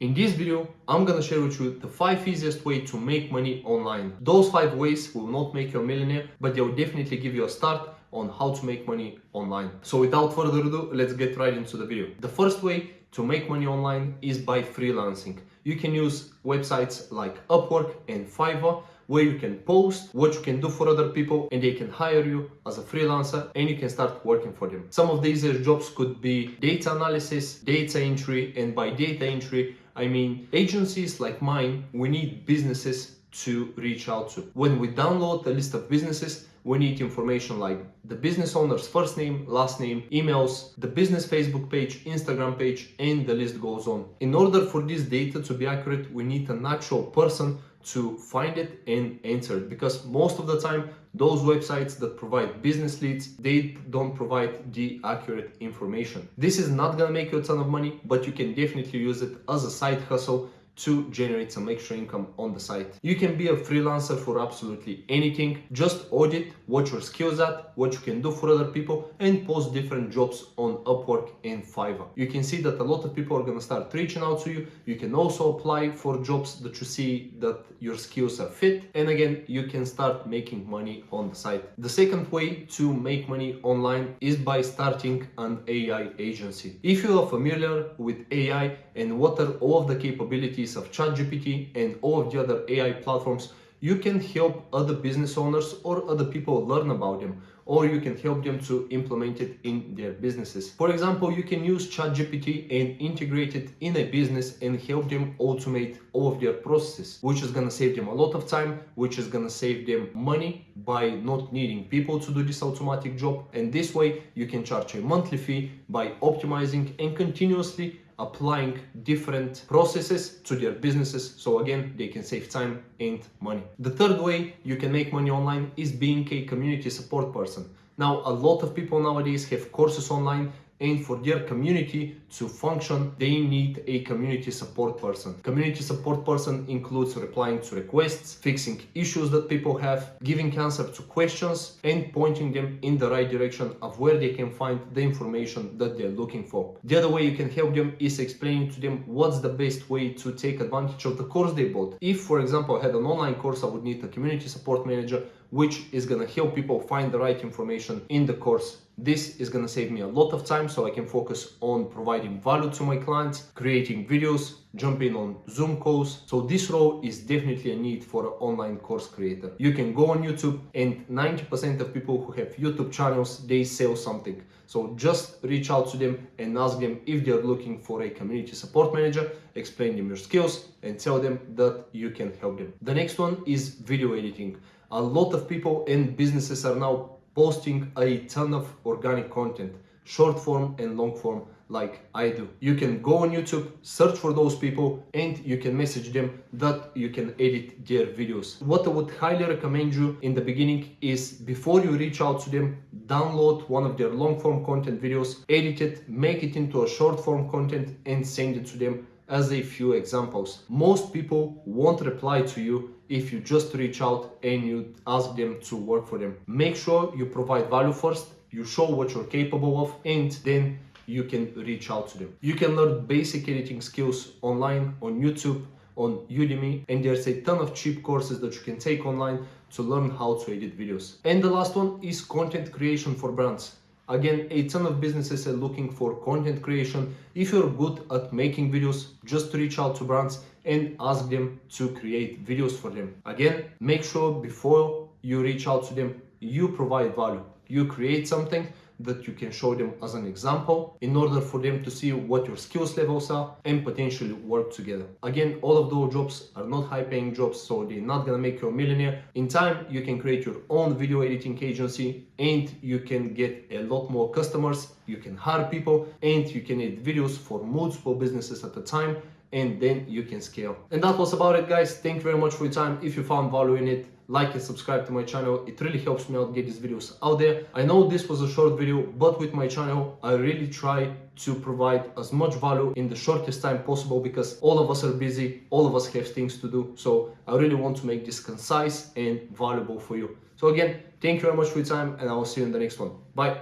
In this video, I'm gonna share with you the 5 easiest ways to make money online. Those 5 ways will not make you a millionaire, but they will definitely give you a start on how to make money online. So without further ado, let's get right into the video. The first way to make money online is by freelancing. You can use websites like Upwork and Fiverr, where you can post what you can do for other people and they can hire you as a freelancer and you can start working for them. Some of the easier jobs could be data analysis, data entry, and by data entry, I mean agencies like mine, we need businesses to reach out to. When we download a list of businesses, we need information like the business owner's first name, last name, emails, the business Facebook page, Instagram page, and the list goes on. In order for this data to be accurate, we need an actual person to find it and answer it, because most of the time those websites that provide business leads, they don't provide the accurate information. This is not gonna make you a ton of money, but you can definitely use it as a side hustle to generate some extra income on the site. You can be a freelancer for absolutely anything. Just audit what your skills at, what you can do for other people, and post different jobs on Upwork and Fiverr. You can see that a lot of people are gonna start reaching out to you. You can also apply for jobs that you see that your skills are fit. And again, you can start making money on the site. The second way to make money online is by starting an AI agency. If you are familiar with AI and what are all of the capabilities of ChatGPT and all of the other AI platforms, you can help other business owners or other people learn about them, or you can help them to implement it in their businesses. For example, you can use ChatGPT and integrate it in a business and help them automate all of their processes, which is gonna save them a lot of time, which is gonna save them money by not needing people to do this automatic job. And this way, you can charge a monthly fee by optimizing and continuously applying different processes to their businesses, so again they can save time and money. The third way you can make money online is being a community support person. Now, a lot of people nowadays have courses online, and for their community to function, they need a community support person. Community support person includes replying to requests, fixing issues that people have, giving answer to questions, and pointing them in the right direction of where they can find the information that they're looking for. The other way you can help them is explaining to them what's the best way to take advantage of the course they bought. If, for example, I had an online course, I would need a community support manager, which is gonna help people find the right information in the course. This is gonna save me a lot of time so I can focus on providing value to my clients, creating videos, jumping on Zoom calls. So this role is definitely a need for an online course creator. You can go on YouTube, and 90% of people who have YouTube channels, they sell something. So just reach out to them and ask them if they're looking for a community support manager, explain them your skills and tell them that you can help them. The next one is video editing. A lot of people and businesses are now posting a ton of organic content, short form and long form, like I do. You can go on YouTube, search for those people, and you can message them that you can edit their videos. What I would highly recommend you in the beginning is, before you reach out to them, download one of their long form content videos, edit it, make it into a short form content, and send it to them as a few examples. Most people won't reply to you if you just reach out and you ask them to work for them. Make sure you provide value first, you show what you're capable of, and then you can reach out to them. You can learn basic editing skills online on YouTube, on Udemy, and there's a ton of cheap courses that you can take online to learn how to edit videos. And the last one is content creation for brands. Again, a ton of businesses are looking for content creation. If you're good at making videos, just reach out to brands and ask them to create videos for them. Again, make sure before you reach out to them, you provide value. You create something that you can show them as an example in order for them to see what your skills levels are and potentially work together. Again, all of those jobs are not high paying jobs, so they're not gonna make you a millionaire. In time, you can create your own video editing agency and you can get a lot more customers, you can hire people, and you can edit videos for multiple businesses at a time, and then you can scale. And that was about it, guys. Thank you very much for your time. If you found value in it, like and subscribe to my channel. It really helps me out get these videos out there. I know this was a short video, but with my channel, I really try to provide as much value in the shortest time possible, because all of us are busy, all of us have things to do. So I really want to make this concise and valuable for you. So again, thank you very much for your time, and I will see you in the next one. Bye.